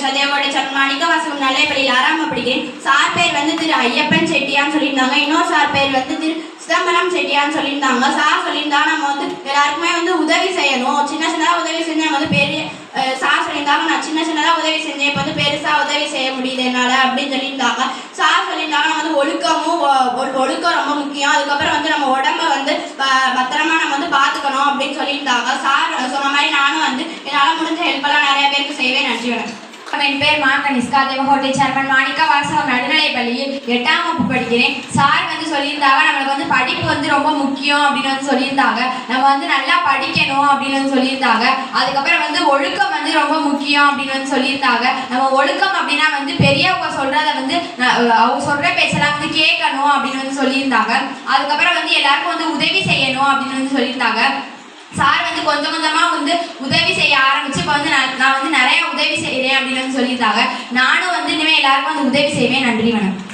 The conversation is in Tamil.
சதேவோட சன்மானிக்க வாசகம் நிலைப்பள்ளியில் 6ஆம் படிக்கிறேன். சார் பேர் வந்து திரு ஐயப்பன் செட்டியான்னு சொல்லியிருந்தாங்க. இன்னொரு சார் பேர் வந்து திரு சிதம்பரம் செட்டியான்னு சொல்லியிருந்தாங்க. சார் சொல்லியிருந்தாங்க நம்ம வந்து எல்லாருக்குமே வந்து உதவி செய்யணும். சின்ன சின்னதாக உதவி செஞ்சு நம்ம வந்து பெரிய சார் சொல்லியிருந்தாங்க நான் சின்ன சின்னதாக உதவி செஞ்சேன், இப்போ வந்து பெருசாக உதவி செய்ய முடியுது என்னால் அப்படின்னு சொல்லியிருந்தாங்க. சார் சொல்லியிருந்தாங்க நம்ம வந்து ஒழுக்கம் ரொம்ப முக்கியம். அதுக்கப்புறம் வந்து நம்ம உடம்ப வந்து பத்திரமா நம்ம வந்து பார்த்துக்கணும் அப்படின்னு சொல்லியிருந்தாங்க. சார் சொன்ன மாதிரி நானும் வந்து என்னால் முடிஞ்ச ஹெல்ப்பெல்லாம் நிறைய பேருக்கு செய்வேன். நன்றி வணக்கம். என் பேர் மா கனிஷ்கா, தேவகோட்டை சேர்மன் மாணிக்க வாசகம் நடுநிலைப்பள்ளியில் 8ஆம் வகுப்பு படிக்கிறேன். சார் வந்து சொல்லியிருந்தாங்க நம்மளுக்கு வந்து படிப்பு வந்து ரொம்ப முக்கியம் அப்படின்னு வந்து சொல்லியிருந்தாங்க. நம்ம வந்து நல்லா படிக்கணும் அப்படின்னு வந்து சொல்லியிருந்தாங்க. அதுக்கப்புறம் வந்து ஒழுக்கம் வந்து ரொம்ப முக்கியம் அப்படின்னு வந்து சொல்லியிருந்தாங்க. நம்ம ஒழுக்கம் அப்படின்னா வந்து பெரியவங்க சொல்றத வந்து அவங்க சொல்ற பேச்செல்லாம் வந்து கேட்கணும் அப்படின்னு வந்து சொல்லியிருந்தாங்க. அதுக்கப்புறம் வந்து எல்லாருக்கும் வந்து உதவி செய்யணும் அப்படின்னு வந்து சொல்லியிருந்தாங்க. சார் வந்து கொஞ்சம் கொஞ்சமாக வந்து உதவி செய்ய ஆரம்பிச்சு இப்போ வந்து நான் வந்து நிறைய உதவி செய்கிறேன் அப்படின்னு வந்து சொல்லியிருந்தாங்க. நானும் வந்து இனிமேல் எல்லாருக்கும் வந்து உதவி செய்வேன். நன்றி வணக்கம்.